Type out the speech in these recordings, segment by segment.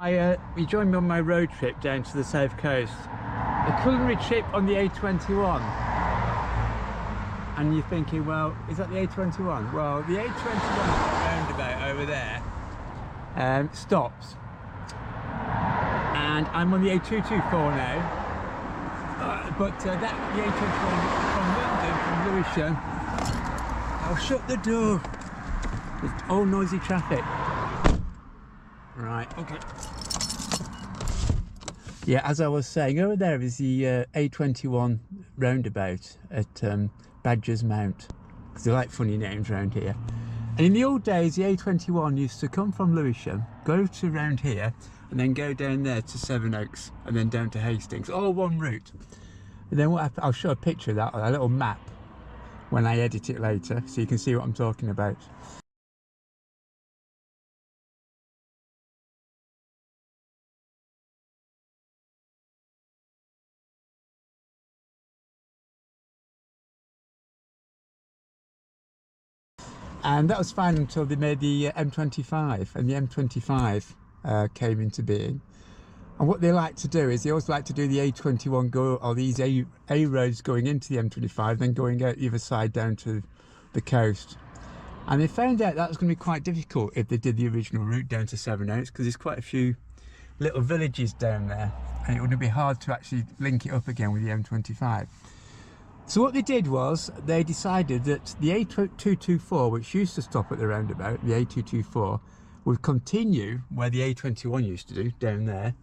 You joined me on my road trip down to the south coast, a culinary trip on the A21. And you're thinking, well, is that the A21? Well, the A21 roundabout over there stops, and I'm on the A224 now. But that the A21 from London, from Lewisham. I'll shut the door. It's all noisy traffic. Right, okay. Yeah, as I was saying, over there is the A21 roundabout at Badger's Mount, because they like funny names around here. And in the old days, the A21 used to come from Lewisham, go to round here, and then go down there to Sevenoaks, and then down to Hastings, all one route. And then what I'll show a picture of that on a little map when I edit it later, so you can see what I'm talking about. And that was fine until they made the M25, and the M25 came into being. And what they like to do is they always like to do the A21 or these A roads going into the M25, then going out the other side down to the coast. And they found out that was going to be quite difficult if they did the original route down to Sevenoaks, because there's quite a few little villages down there, and it would be hard to actually link it up again with the M25. So what they did was they decided that the A224, which used to stop at the roundabout, the A224, would continue where the A21 used to do, down there,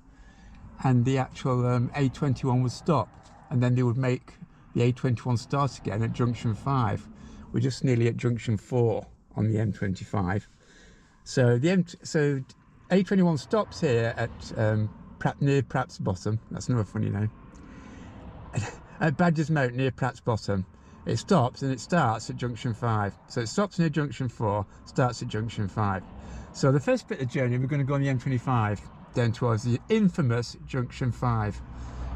and the actual A21 would stop, and then they would make the A21 start again at junction 5. We're just nearly at junction 4 on the M25. So so A21 stops here at near Pratt's Bottom. That's another funny name. At Badger's Mount near Pratt's Bottom. It stops and it starts at junction 5. So it stops near junction 4, starts at junction 5. So the first bit of the journey, we're going to go on the M25 down towards the infamous junction 5.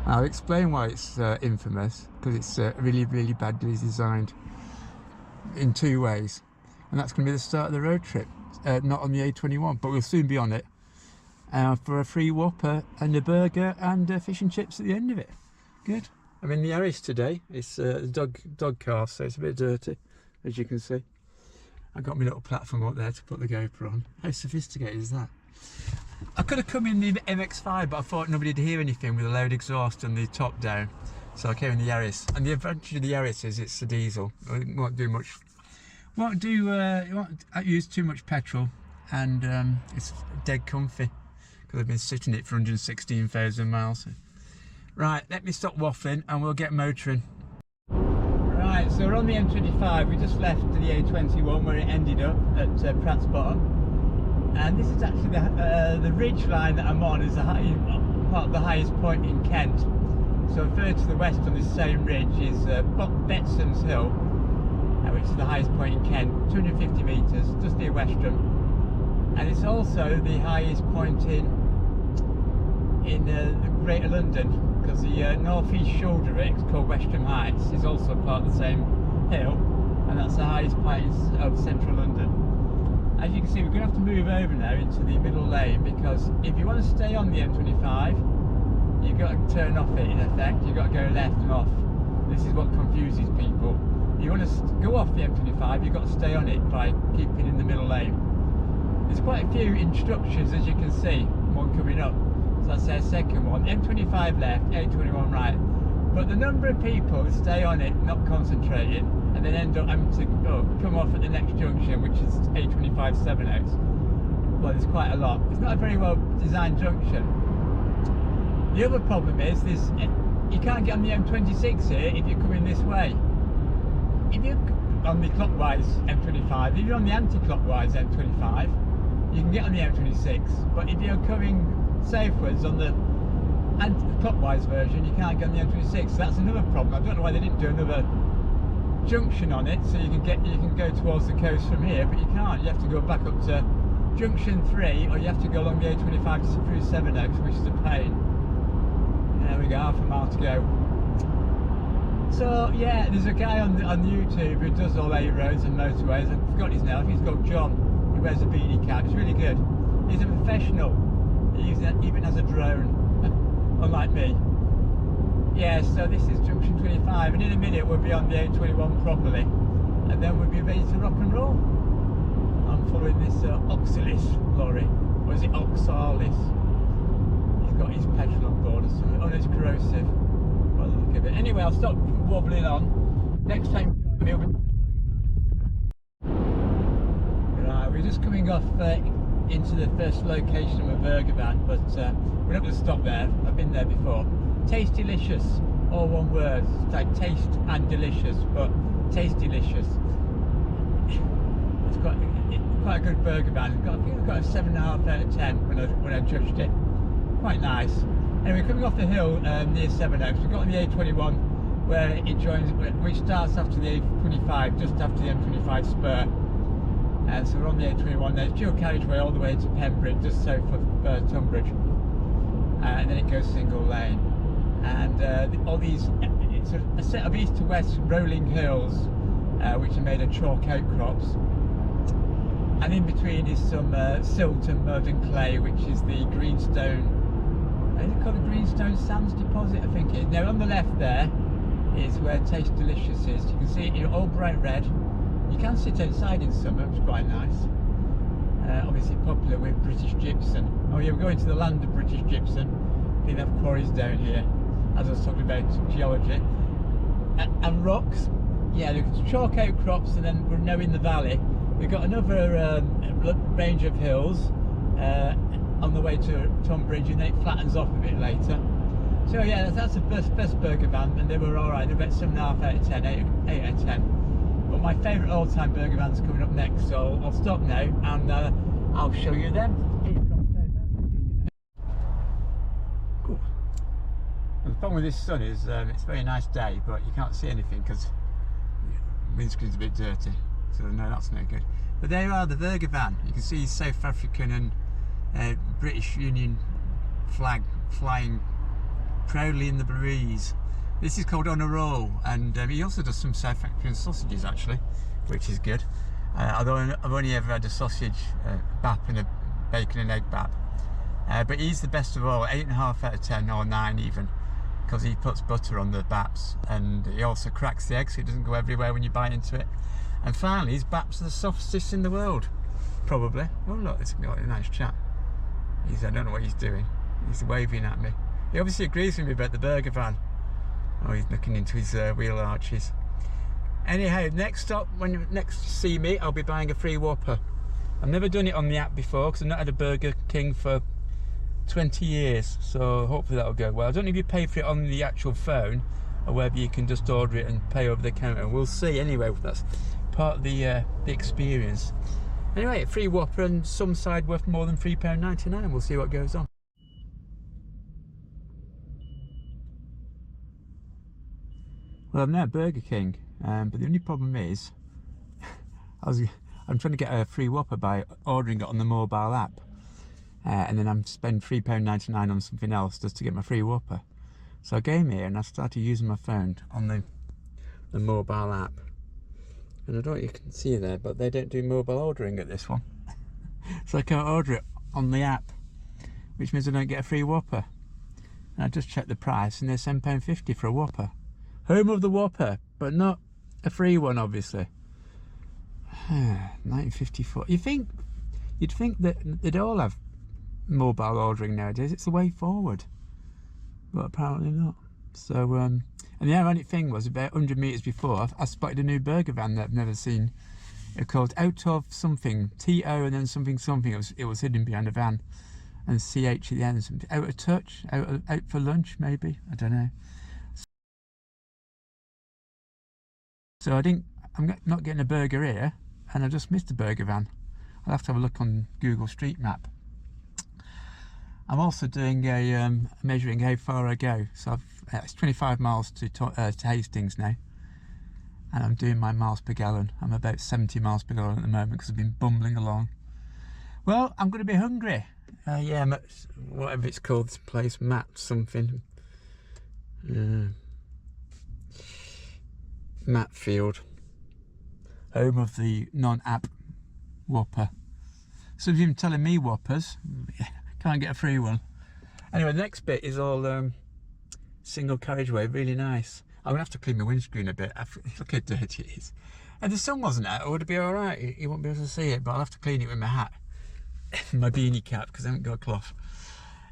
I'll explain why it's infamous, because it's really, really badly designed in two ways. And that's going to be the start of the road trip, not on the A21, but we'll soon be on it for a free Whopper and a burger and fish and chips at the end of it. Good. I'm in the Yaris today. It's a dog car, so it's a bit dirty, as you can see. I've got my little platform up there to put the GoPro on. How sophisticated is that? I could have come in the MX-5, but I thought nobody'd hear anything with a loud exhaust and the top down. So I came in the Yaris. And the advantage of the Yaris is it's a diesel. It won't do much. It won't use too much petrol, and it's dead comfy because I've been sitting in it for 116,000 miles. Right, let me stop waffling and we'll get motoring. Right, so we're on the M25. We just left the A21 where it ended up at Pratt's Bottom. And this is actually the ridge line that I'm on, is part of the highest point in Kent. So further to the west on this same ridge is Betson's Hill, which is the highest point in Kent, 250 metres, just near Westram. And it's also the highest point in Greater London, because the north-east shoulder of it, called Westram Heights, is also part of the same hill, and that's the highest point of central London. As you can see, we're going to have to move over now into the middle lane, because if you want to stay on the M25, you've got to turn off it in effect. You've got to go left and off. This is what confuses people. If you want to go off the M25, you've got to stay on it by keeping in the middle lane. There's quite a few instructions, as you can see, one coming up. So that's our second one. M25 left, A21 right. But the number of people who stay on it, not concentrating, and then end up having to come off at the next junction, which is A25 Sevenoaks. Well, there's quite a lot. It's not a very well designed junction. The other problem is you can't get on the M26 here if you're coming this way. If you're on the clockwise M25, if you're on the anti-clockwise M25, you can get on the M26. But if you're coming southwards on the anti-clockwise version, you can't get on the M26. So that's another problem. I don't know why they didn't do another junction on it, so you can go towards the coast from here, but you can't. You have to go back up to junction 3, or you have to go along the A25 through Sevenoaks, which is a pain. There we go, half a mile to go. So yeah, there's a guy on YouTube who does all A roads and motorways. I've forgotten his name. I think he's called John. He wears a beanie cap. It's really good. He's a professional. even as a drone, unlike me. Yeah, so this is junction 25, and in a minute we'll be on the A21 properly, and then we'll be ready to rock and roll. I'm following this Oxalis lorry, or is it Oxalis? He's got his petrol on board or something. Oh no, it's corrosive. By the look of it. Anyway, I'll stop wobbling on. Next time we'll be... Right, we're just coming off into the first location of a burger van, but we're not going to stop there. I've been there before. Taste delicious, all one word. It's like taste and delicious, but taste delicious. It's quite a good burger van. I think I've got a 7.5 out of 10 when I judged it. Quite nice. Anyway, coming off the hill near Sevenoaks, we've got on the A21 where it joins, which starts after the A25, just after the M25 spur. So we're on the A21. There's dual carriageway all the way to Pembroke, just south of Tunbridge, and then it goes single lane. And all these, it's a set of east to west rolling hills, which are made of chalk outcrops. And in between is some silt and mud and clay, which is the greenstone. Is it called the greenstone sands deposit? I think it is. Now on the left there is where Taste Delicious is. You can see it all bright red. You can sit outside in summer, which is quite nice. Obviously popular with British gypsum. Oh yeah, we're going to the land of British gypsum. They have quarries down here, as I was talking about geology. And rocks. Yeah, there's chalk outcrops, and then we're now in the valley. We've got another range of hills on the way to Tunbridge, and then it flattens off a bit later. So yeah, that's the best burger van, and they were alright. They're about 7.5 out of 10, 8 out of 10. But my favourite all-time burger van's coming up next, so I'll stop now and I'll show you them. Cool. And the problem with this sun is it's a very nice day, but you can't see anything because the windscreen's a bit dirty. So no, that's no good. But there are the burger van. You can see South African and British Union flag flying proudly in the breeze. This is called On a Roll, and he also does some South African sausages actually, which is good. Although I've only ever had a sausage bap and a bacon and egg bap. But he's the best of all, 8.5 out of 10 or 9 even, because he puts butter on the baps, and he also cracks the egg so it doesn't go everywhere when you bite into it. And finally, his baps are the softest in the world, probably. Oh look, it's got a nice chap. I don't know what he's doing. He's waving at me. He obviously agrees with me about the burger van. Oh, he's looking into his wheel arches. Anyhow, next stop, when you next see me, I'll be buying a free Whopper. I've never done it on the app before because I've not had a Burger King for 20 years, so hopefully that'll go well. I don't know if you pay for it on the actual phone or whether you can just order it and pay over the counter. We'll see. Anyway, that's part of the experience. Anyway, a free Whopper and some side worth more than £3.99. We'll see what goes on. Well, I'm now at Burger King, but the only problem is I'm trying to get a free Whopper by ordering it on the mobile app, and then I'm spending £3.99 on something else just to get my free Whopper. So I came here and I started using my phone on the mobile app, and I don't know if you can see there, but they don't do mobile ordering at this one. So I can't order it on the app, which means I don't get a free Whopper. And I just checked the price and they're £7.50 for a Whopper. Home of the Whopper, but not a free one, obviously. 1954. You'd think that they'd all have mobile ordering nowadays. It's the way forward, but apparently not. So, and the ironic thing was, about 100 metres before, I spotted a new burger van that I've never seen. It called Out of something, TO and then something something. It was hidden behind a van, and CH at the end. Out of touch, out for lunch maybe. I don't know. So I'm not getting a burger here, and I just missed a burger van. I'll have to have a look on Google Street Map. I'm also doing a measuring how far I go. So it's 25 miles to Hastings now, and I'm doing my miles per gallon. I'm about 70 miles per gallon at the moment because I've been bumbling along. Well, I'm going to be hungry. Yeah, whatever it's called, this place, Matt something. Matfield, home of the non-app Whopper. Some of you are telling me Whoppers. Can't get a free one. Anyway, the next bit is all single carriageway, really nice. I'm gonna have to clean my windscreen a bit. Look how dirty it is. And the sun wasn't out, it would be all right. You won't be able to see it, but I'll have to clean it with my hat, my beanie cap, because I haven't got a cloth.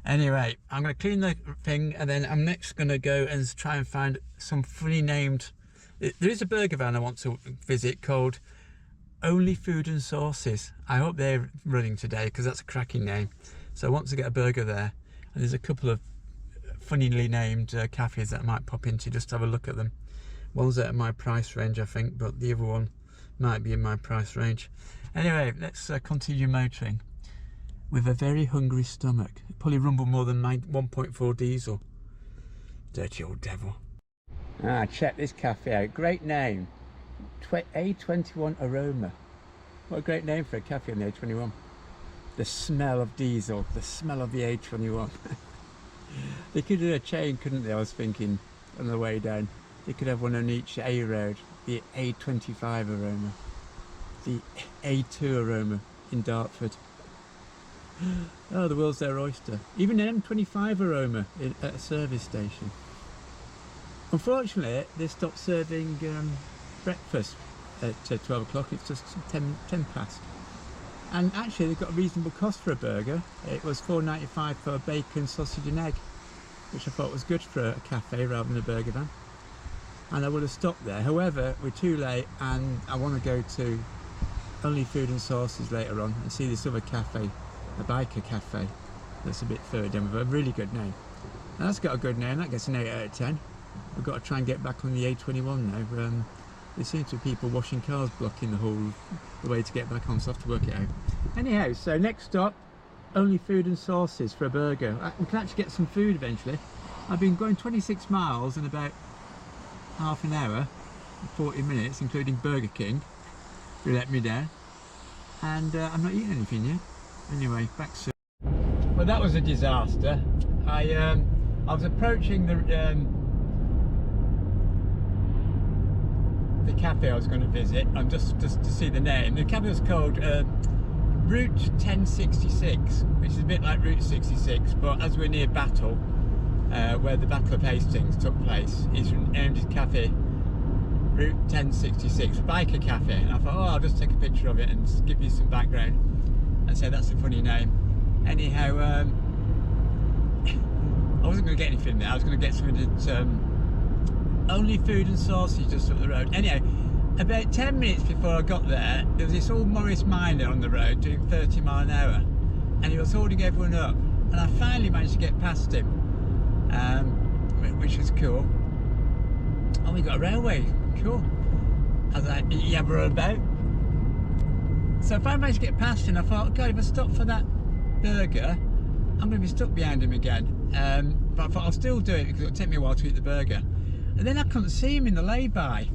Anyway, I'm gonna clean the thing, and then I'm next gonna go and try and find some funny named. There is a burger van I want to visit called Only Food and Sauces. I hope they're running today because that's a cracking name. So I want to get a burger there, and there's a couple of funnily named cafes that I might pop into just to have a look at them. One's out of my price range, I think, but the other one might be in my price range. Anyway, let's continue motoring with a very hungry stomach. It probably rumbled more than my 1.4 diesel. Dirty old devil. Ah, check this cafe out. Great name. A21 Aroma. What a great name for a cafe on the A21. The smell of diesel, the smell of the A21. They could do a chain, couldn't they? I was thinking on the way down. They could have one on each A road. The A25 Aroma. The A2 Aroma in Dartford. Oh, the world's their oyster. Even an M25 Aroma at a service station. Unfortunately, they stopped serving breakfast at 12 o'clock. It's just 10 past. And actually, they've got a reasonable cost for a burger. It was £4.95 for bacon, sausage and egg, which I thought was good for a cafe rather than a burger van. And I would have stopped there. However, we're too late, and I want to go to Only Food and Sauces later on and see this other cafe, a biker cafe, that's a bit further down with a really good name. And that's got a good name. That gets an 8 out of 10. We've got to try and get back on the A21 now. There seems to be people washing cars blocking the way to get back on, so I have to work it out. Anyhow, so next stop, Only Food and Sauces for a burger. We can actually get some food eventually. I've been going 26 miles in about half an hour, 40 minutes, including Burger King, who let me down. And I'm not eating anything yet. Anyway, back soon. Well, that was a disaster. I was approaching the cafe I was going to visit, and just to see the name. The cafe was called Route 1066, which is a bit like Route 66, but as we're near Battle, where the Battle of Hastings took place, is named as Cafe Route 1066, biker cafe. And I thought, oh, I'll just take a picture of it and give you some background and say that's a funny name. Anyhow, I wasn't going to get anything there. I was going to get something that Only Food and Sauces just up the road. Anyway, about 10 minutes before I got there, there was this old Morris miner on the road doing 30 mile an hour, and he was holding everyone up, and I finally managed to get past him, which was cool. Oh, we got a railway, cool. I was like, yeah, we're all about. So if I managed to get past him, I thought, God, if I stop for that burger, I'm going to be stuck behind him again. But I thought I'll still do it because it'll take me a while to eat the burger. And then I couldn't see him in the lay-by.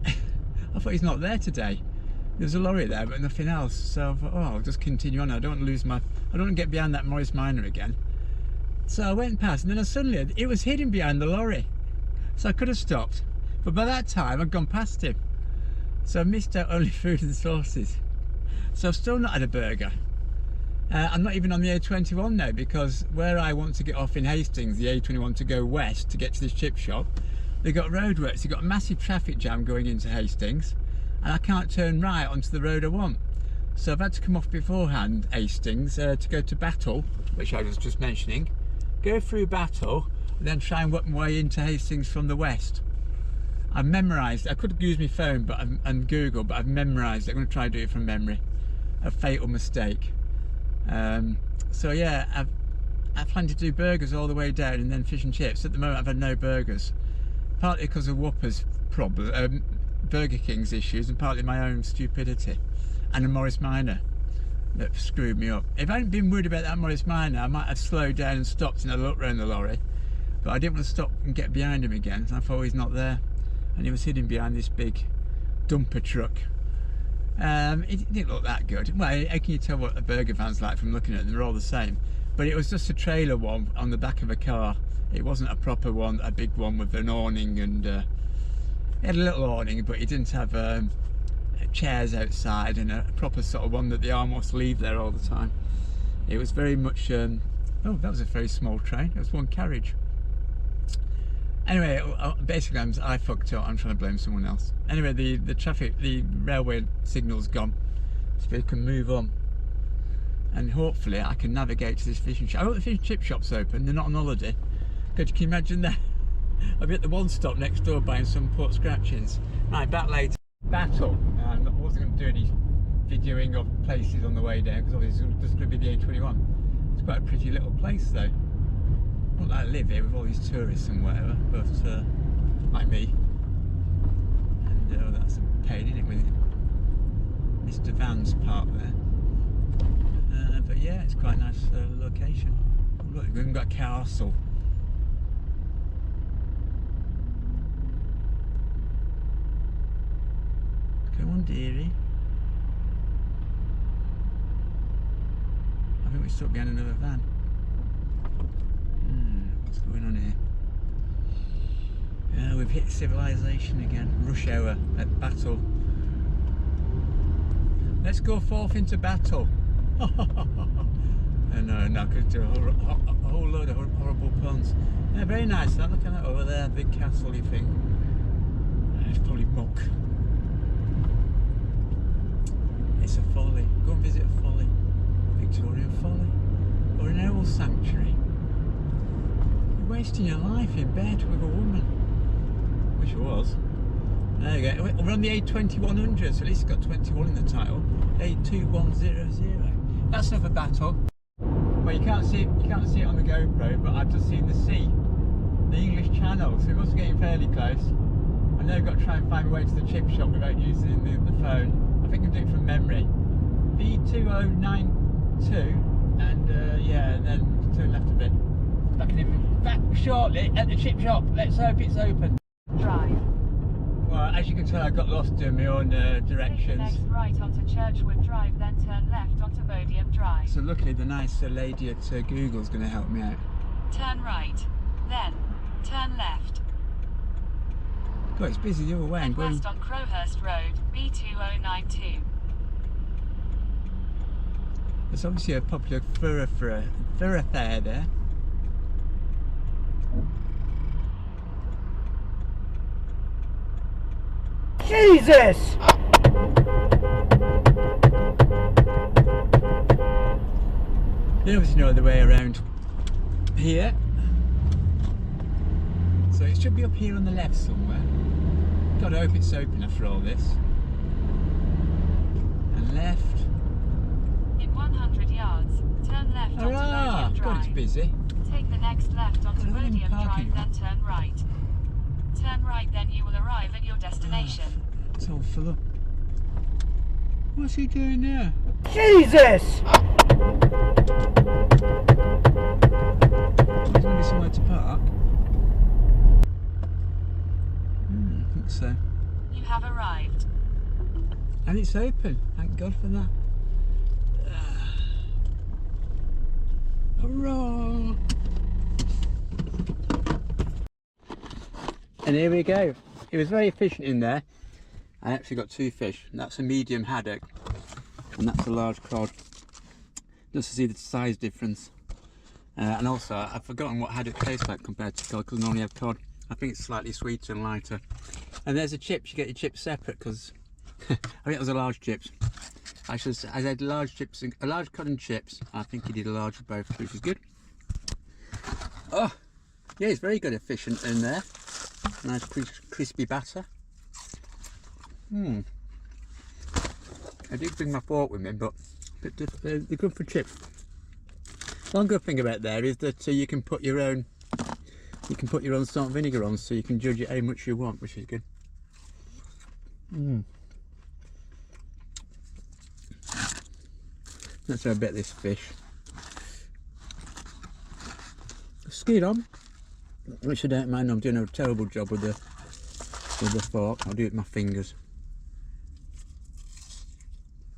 I thought he's not there today. There was a lorry there, but nothing else. So I thought, oh, I'll just continue on. I don't want to lose I don't want to get behind that Morris miner again. So I went past, and then suddenly it was hidden behind the lorry. So I could have stopped. But by that time, I'd gone past him. So I missed out Only Food and Sauces. So I've still not had a burger. I'm not even on the A21 now, because where I want to get off in Hastings, the A21 to go west to get to this chip shop, they've got roadworks. They've got a massive traffic jam going into Hastings, and I can't turn right onto the road I want. So I've had to come off beforehand, Hastings, to go to Battle, which I was just mentioning, go through Battle, and then try and work my way into Hastings from the west. I've memorised, I could use my phone and Google, but I've memorised it. I'm going to try and do it from memory. A fatal mistake. So yeah, I plan to do burgers all the way down and then fish and chips. At the moment I've had no burgers, partly because of Whopper's problem, Burger King's issues, and partly my own stupidity, and a Morris Minor that screwed me up. If I hadn't been worried about that Morris Minor, I might have slowed down and stopped and had a look round the lorry, but I didn't want to stop and get behind him again, so I thought he's not there, and he was hidden behind this big dumper truck. It didn't look that good. Well, how can you tell what a burger van's like from looking at them? They're all the same. But it was just a trailer one on the back of a car. It wasn't a proper one, a big one with an awning, and it had a little awning, but it didn't have chairs outside and a proper sort of one that they almost leave there all the time. It was very much Oh, that was a very small train. It was one carriage. Anyway, basically I fucked up. I'm trying to blame someone else. Anyway, the railway signal's gone, so we can move on. And hopefully I can navigate to this fish and chip. I hope the fish and chip shop's open. They're not on holiday. Can you imagine that? I'll be at the one stop next door buying some pork scratchings. Right, back later. Battle. I wasn't going to do any videoing of places on the way down because obviously it's just going to be the A21. It's quite a pretty little place though. Not that I live here with all these tourists and whatever, but like me. And that's a pain, isn't it, with Mr. Van's park there. But yeah, it's quite a nice location. Look, we've even got a castle. Come on, dearie. I think we're stuck behind another van. What's going on here? We've hit civilization again. Rush hour at battle. Let's go forth into battle. No, I could do a whole load of horrible puns. Yeah, very nice. Look at that over there, big castle. You think? It's probably muck. It's a folly. Go and visit a folly, Victorian folly, or an owl sanctuary. You're wasting your life in bed with a woman. Wish it was. There you go. We're on the A2100, so at least it's got 21 in the title. A2100. That's another battle. Well, you can't see it on the GoPro, but I've just seen the sea, the English Channel, so we must be getting fairly close. I know I've got to try and find my way to the chip shop without using the phone. I think I'm doing it from memory. B2092, and yeah, and then turn left a bit. Back shortly at the chip shop. Let's hope it's open. Drive. Well, as you can tell, I got lost doing my own directions. Take the next right onto Churchwood Drive, then turn left onto Bodiam Drive. So luckily the nice lady at Google's going to help me out. Turn right, then turn left. God, it's busy the other way. Head west on Crowhurst Road, B2092. There's obviously a popular thoroughfare there. Jesus! There was no other way around here. So it should be up here on the left somewhere. God, I hope it's open after all this. And left. In 100 yards, turn left onto Bodiam Drive. God, it's busy. Take the next left onto God, Bodiam parking. Drive, then turn right. Turn right, then you will arrive at your destination. It's all full up. What's he doing there? Jesus! There's going to be somewhere to park. I think so. You have arrived. And it's open. Thank God for that. Hurrah! And here we go. It was very efficient in there. I actually got two fish. That's a medium haddock, and that's a large cod. Just to see the size difference. And also, I've forgotten what haddock tastes like compared to cod, because I normally have cod. I think it's slightly sweeter and lighter. And there's the chips. You get your chips separate, because I think it was a large chips. I had large chips, a large cod and chips. I think he did a large of both, which is good. Oh, yeah, it's very good, efficient in there. Nice crispy batter. I did bring my fork with me, but they're good for chips. One good thing about there is that you can put your own salt and vinegar on, so you can judge it how much you want, which is good. Let's have a bit of this fish. Skeet on, which I don't mind. I'm doing a terrible job with the fork. I'll do it with my fingers.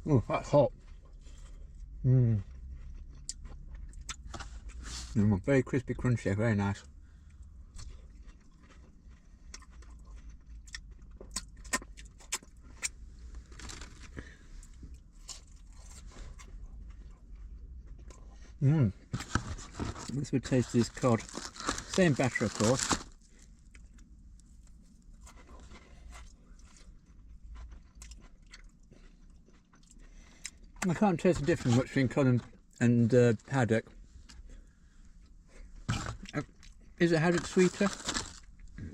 Oh, that's hot. Very crispy, crunchy, very nice. Let's have a taste of this cod. Same batter, of course. I can't taste the difference much between cod and haddock. Is it haddock sweeter?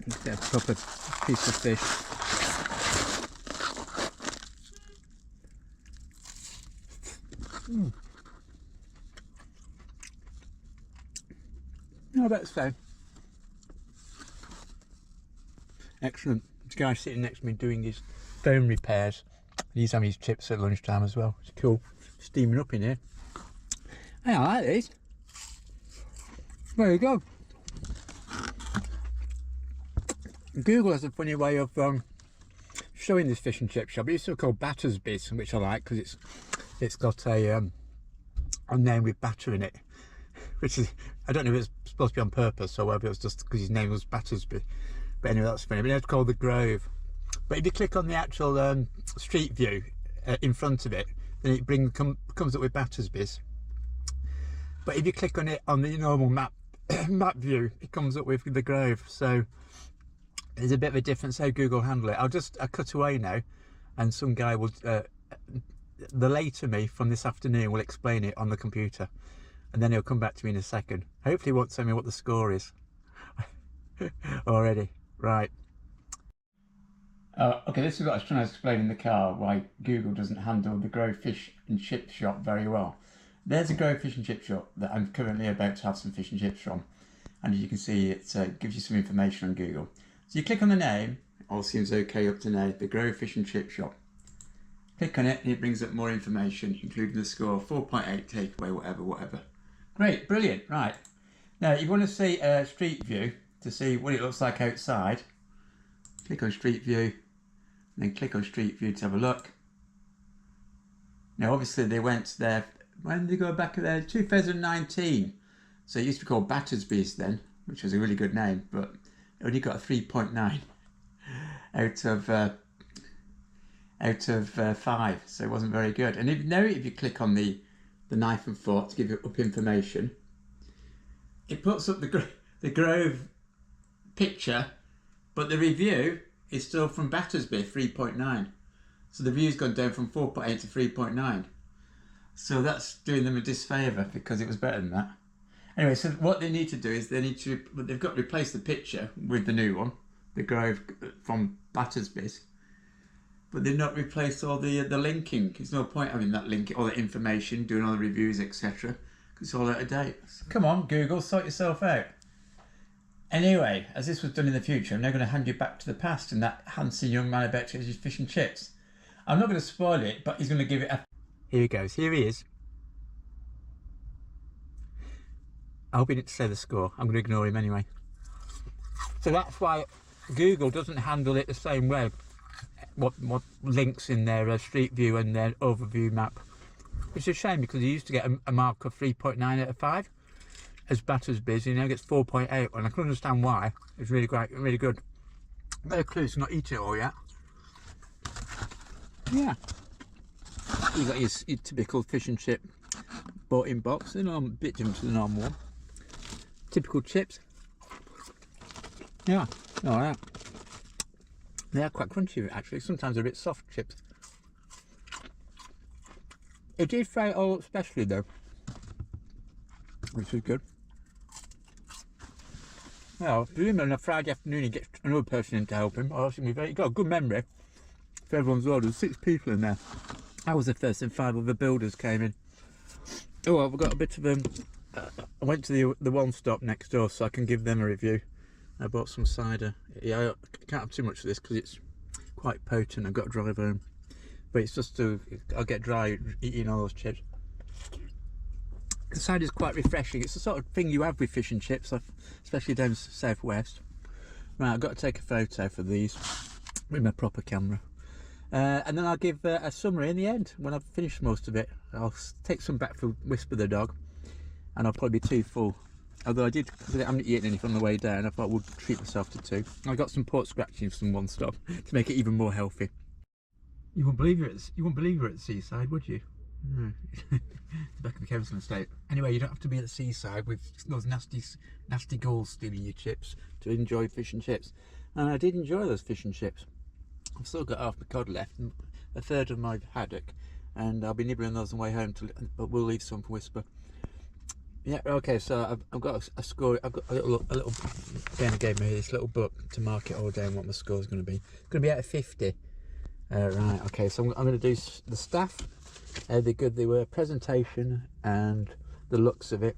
Let's get a proper piece of fish. No, that's fine. Excellent. This guy sitting next to me doing his phone repairs. He's having his chips at lunchtime as well. It's cool. Steaming up in here. Hey, I like these. There you go. Google has a funny way of showing this fish and chip shop. It's still called Battersby's, which I like because it's got a name with batter in it, which is, I don't know if it's supposed to be on purpose or whether it was just because his name was Battersby. But anyway, that's funny. But it's called the Grove. But if you click on the actual street view in front of it, then it comes up with Battersby's. But if you click on it on the normal map view, it comes up with the Grove. So there's a bit of a difference how Google handle it. I'll cut away now, and some guy will, the later me from this afternoon will explain it on the computer, and then he'll come back to me in a second. Hopefully he won't tell me what the score is already. Right. Okay, this is what I was trying to explain in the car, why Google doesn't handle the Grove Fish and Chip Shop very well. There's a Grove Fish and Chip Shop that I'm currently about to have some fish and chips from, and as you can see, it gives you some information on Google. So you click on the name, all seems okay up to now, the Grove Fish and Chip Shop. Click on it and it brings up more information, including the score, 4.8 takeaway, whatever. Great, brilliant, right. Now, if you want to see Street View to see what it looks like outside, click on Street View, and then click on Street View to have a look. Now, obviously, they went there, when did they go back there? 2019. So it used to be called Battersby's then, which was a really good name, but it only got a 3.9 out of 5, so it wasn't very good. And now if you click on the knife and fork to give you up information, it puts up the Grove picture, but the review is still from Battersby 3.9. So the view's gone down from 4.8 to 3.9. So that's doing them a disfavour because it was better than that. Anyway, so what they need to do is they've got to replace the picture with the new one, the Grove from Battersby's. But they've not replaced all the linking. There's no point having that link, all the information, doing all the reviews, etc. Because it's all out of date. Come on, Google, sort yourself out. Anyway, as this was done in the future, I'm now going to hand you back to the past and that handsome young man about to his fish and chips. I'm not going to spoil it, but he's going to give it a... Here he goes. Here he is. I hope he didn't say the score. I'm going to ignore him anyway. So that's why Google doesn't handle it the same way. What links in their Street View and their overview map. Which is a shame because he used to get a mark of 3.9 out of 5 as Battersby's. He now gets 4.8, and I can understand why. It's really great, really good. No clue, he's not eating it all yet. Yeah. You got your typical fish and chip bought in box. They're a bit different to the normal one. Typical chips. Yeah, alright. They are quite crunchy actually, sometimes they're a bit soft chips. It did fry it all up specially though, which is good. Well, presumably on a Friday afternoon he gets another person in to help him, or else he'll be very, he's got a good memory for everyone's orders. 6 people in there. I was the first and 5 other builders came in. Oh well, I've got a bit of I went to the one stop next door so I can give them a review. I bought some cider. Yeah, I can't have too much of this because it's quite potent. I've got to drive home. But it's just I'll get dry eating all those chips. The cider is quite refreshing. It's the sort of thing you have with fish and chips, especially down southwest. Right, I've got to take a photo for these with my proper camera. And then I'll give a summary in the end when I've finished most of it. I'll take some back for Whisper the dog, and I'll probably be too full. Although I haven't eaten anything on the way down, I thought I would treat myself to 2. I got some pork scratchings from one stop to make it even more healthy. You wouldn't believe you're at the seaside, would you? Back in the Kevison estate. Anyway, you don't have to be at the seaside with those nasty gulls stealing your chips to enjoy fish and chips. And I did enjoy those fish and chips. I've still got half my cod left, and a third of my haddock, and I'll be nibbling those on the way home. But we'll leave some for Whisper. Yeah, okay. So I've got a score. I've got a little. Again, gave me this little book to mark it all down what my score is going to be. It's going to be out of 50. Right. Okay. So I'm going to do the staff. They're good. They were presentation and the looks of it.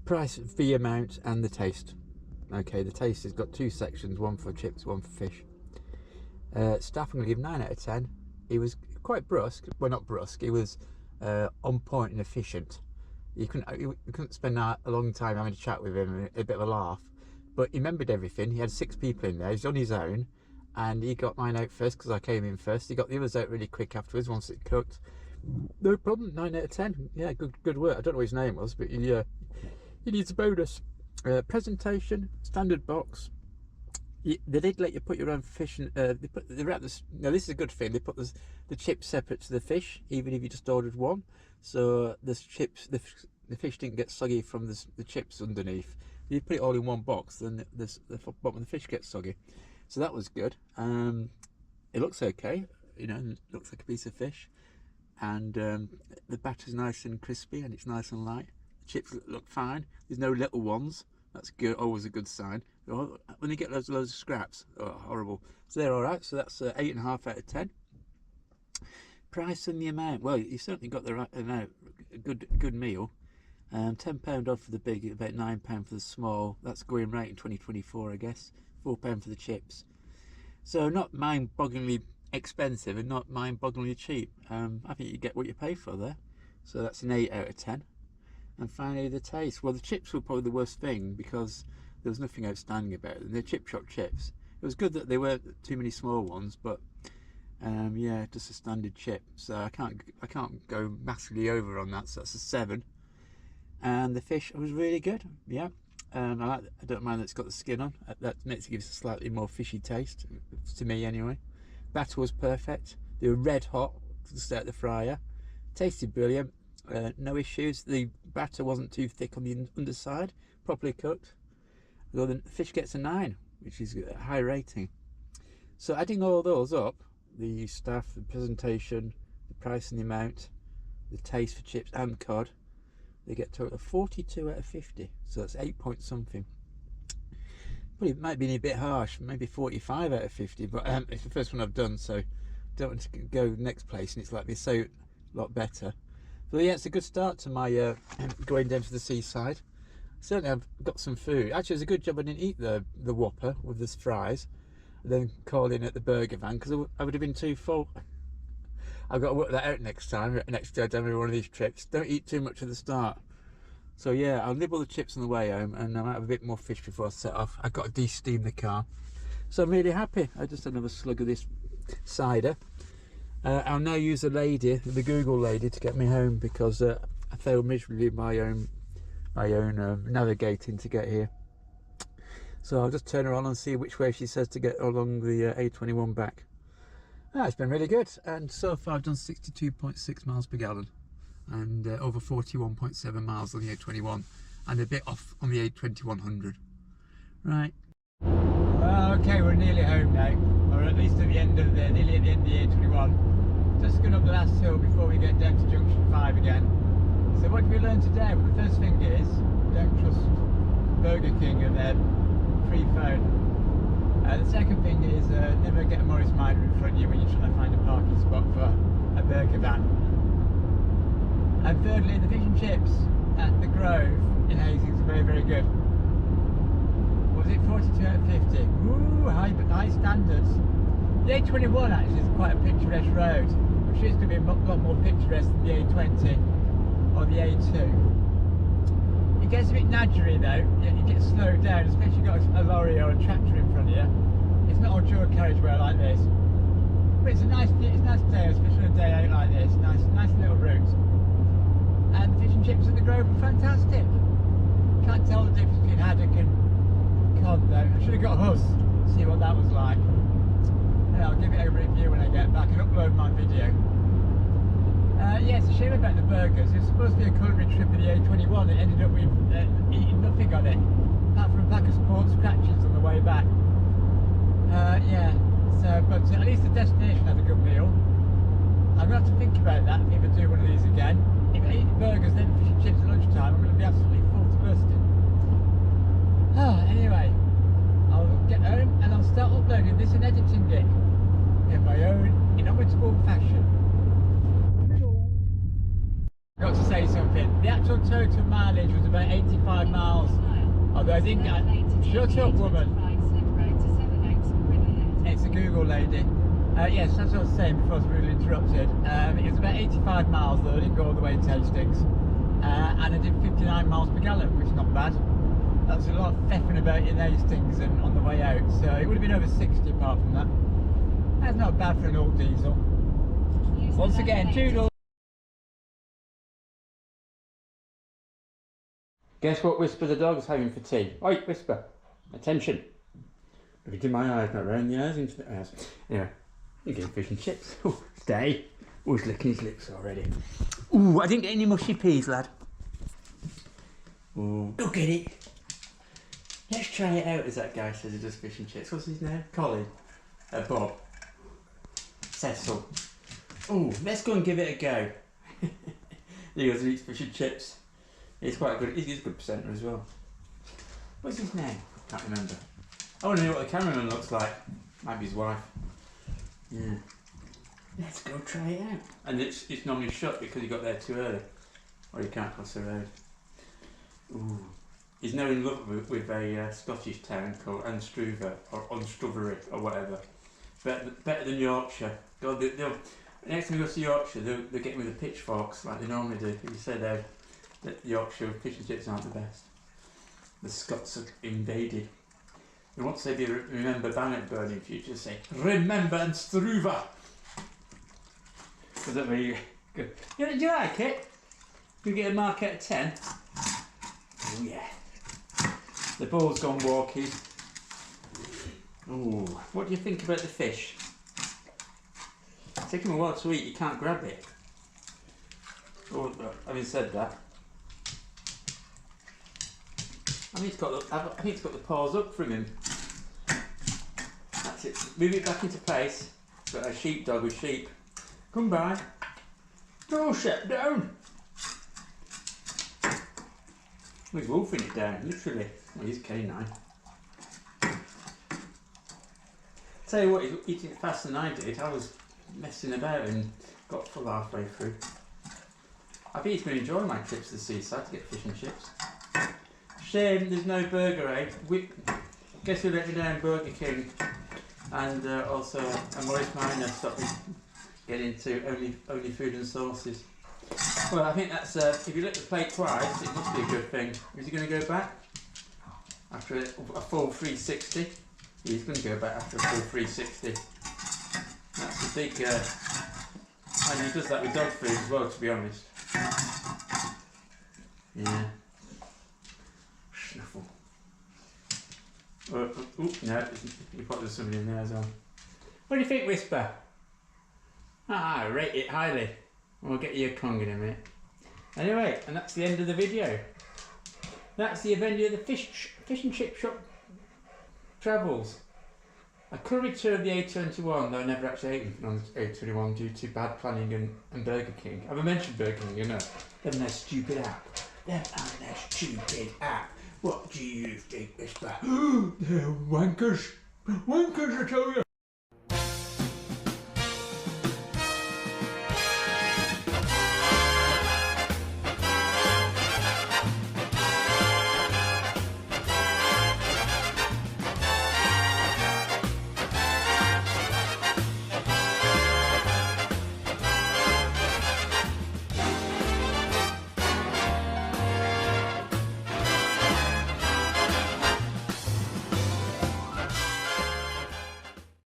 Price, fee amount, and the taste. Okay. The taste has got two sections: one for chips, one for fish. Staff, I'm going to give 9 out of 10. He was quite brusque. Well, not brusque. He was on point and efficient. You couldn't spend a long time having a chat with him, a bit of a laugh, but he remembered everything. He had 6 people in there. He's on his own, and he got mine out first because I came in first. He got the others out really quick afterwards once it cooked. No problem. 9 out of 10. Yeah, good work. I don't know what his name was, but he needs a bonus. Presentation, standard box. They did let you put your own fish, and they wrap this. Now this is a good thing. They put the chips separate to the fish, even if you just ordered one. So the fish didn't get soggy from the chips underneath. If you put it all in one box, then the bottom of the fish gets soggy. So that was good. It looks okay. You know, it looks like a piece of fish, and the batter's nice and crispy, and it's nice and light. The chips look fine. There's no little ones. That's good. Always a good sign. When you get loads of scraps, oh, horrible. So they're all right. So that's 8.5 out of 10. Price and the amount. Well, you certainly got the right amount. A good meal. £10 odd for the big, about £9 for the small. That's going right in 2024, I guess. £4 for the chips. So not mind-bogglingly expensive and not mind-bogglingly cheap. I think you get what you pay for there. So that's an 8 out of 10. And finally, the taste. Well, the chips were probably the worst thing because there was nothing outstanding about them. They're chip shop chips. It was good that there weren't too many small ones, but yeah, just a standard chip. So I can't go massively over on that. So that's a 7. And the fish was really good. Yeah, I don't mind that it's got the skin on. That makes it give us a slightly more fishy taste to me, anyway. Batter was perfect. They were red hot to start the fryer. Tasted brilliant. No issues. The batter wasn't too thick on the underside. Properly cooked. Although the fish gets a 9, which is a high rating. So adding all those up, the staff, the presentation, the price and the amount, the taste for chips and cod, they get total of 42 out of 50. So that's 8 point something. Well, it might be a bit harsh, maybe 45 out of 50, but it's the first one I've done, so I don't want to go next place and it's likely so a lot better. So yeah, it's a good start to my going down to the seaside. Certainly I've got some food. Actually, it was a good job I didn't eat the Whopper with the fries, and then call in at the burger van, because I would have been too full. I've got to work that out next time, next time I do one of these trips. Don't eat too much at the start. So yeah, I'll nibble the chips on the way home, and I might have a bit more fish before I set off. I've got to de-steam the car. So I'm really happy. I just had another slug of this cider. I'll now use the Google lady, to get me home, because I failed miserably my own navigating to get here. So I'll just turn her on and see which way she says to get along the A21 back. It's been really good, and so far I've done 62.6 miles per gallon and over 41.7 miles on the A21 and a bit off on the A2100. Right. Okay, we're nearly home now, or at least at the end of nearly at the end of the A21. Just going up the last hill before we get down to junction 5 again. So what did we learn today? Well, the first thing is, don't trust Burger King and their free phone. The second thing is, never get a Morris Minor in front of you when you're trying to find a parking spot for a burger van. And thirdly, the fish and chips at the Grove in Hastings are very, very good. Was it 42 out of 50? Ooh, high standards. The A21 actually is quite a picturesque road. I'm sure it's going to be a lot more picturesque than the A20 or the A2. It gets a bit nadgery though. You get slowed down, especially if you've got a lorry or a tractor in front of you. It's not a dual carriageway like this. But it's a nice day, especially a day out like this. Nice little route. And the fish and chips at the Grove were fantastic. Can't tell the difference between haddock and cod though. I should have got a hus to see what that was like. Yeah, I'll give it a review when I get back and upload my video. Yeah, it's a shame about the burgers. It was supposed to be a culinary trip with the A21 and ended up with eating nothing on it, apart from a pack of sports scratches on the way back. Yeah, so, but at least the destination had a good meal. I'm going to have to think about that if I do one of these again. If I eat burgers then fish and chips at lunchtime, I'm going to be absolutely full to bursting. Anyway, I'll get home and I'll start uploading this and editing it in my own inimitable fashion. I got to say something. The actual total mileage was about 85 miles. Although I didn't get... Shut up, woman. It's a Google lady. Yes, that's what I was saying before I was really interrupted. It was about 85 miles though, I didn't go all the way to Hastings. And I did 59 miles per gallon, which is not bad. That's a lot of feffing about in Hastings and on the way out, so it would have been over 60 apart from that. That's not bad for an old diesel. Once again, toodles. Guess what Whisper the dog's having for tea? Oi, Whisper, attention. Look into my eyes, not round the eyes, into the eyes. Anyway, you're getting fish and chips. Oh, stay. Oh, he's licking his lips already. Ooh, I didn't get any mushy peas, lad. Ooh, go get it. Let's try it out, as that guy says he does fish and chips. What's his name? Colin? Bob? Cecil? Ooh, let's go and give it a go. He goes and eats fish and chips. He's quite good. He's a good presenter as well. What's his name? Can't remember. I want to know what the cameraman looks like. Might be his wife. Yeah. Let's go try it out. And it's normally shut because he got there too early, or he can't cross the road. Ooh. He's now in love with a Scottish town called Anstruver or Unstruvery or whatever. Better than Yorkshire. God, next time we go to Yorkshire, they'll get me with the pitchforks like they normally do. You say that Yorkshire fish and chips aren't the best. The Scots have invaded. You want to say remember Bannockburn in future, say remember Anstruver. Is that very good? Do you like it? You get a mark out of 10. Oh yeah. The ball's gone walking. Ooh, what do you think about the fish? It's taking a while to eat, you can't grab it. Oh, having said that, I think it's got the paws up from him. That's it. Move it back into place. Got a sheepdog with sheep. Come by. Go shut down. He's wolfing it down, literally. Well, he's canine. Tell you what, he's eating it faster than I did. I was messing about and got full halfway through. I think he's been enjoying my trips to the seaside to get fish and chips. Shame there's no burger, eh? Guess who let me down? Burger King. And also a Maurice Minor stopped me getting into only food and sauces. Well, I think that's, if you lick the plate twice, it must be a good thing. Is he going to go back? After a full 360? He's going to go back after a full 360. That's a big, and he does that with dog food as well, to be honest. Yeah. Snuffle. Oh, no, you put somebody in there as well. What do you think, Whisper? I rate it highly. We'll get you a Kong in a minute. Anyway, and that's the end of the video. That's the end of the fish and chip shop travels. A curry tour of the A21, though I never actually ate anything on the A21 due to bad planning and Burger King. Have I mentioned Burger King? You know, they're their stupid app. They're their stupid app. What do you think, Whisper? They're wankers. Wankers, I tell you.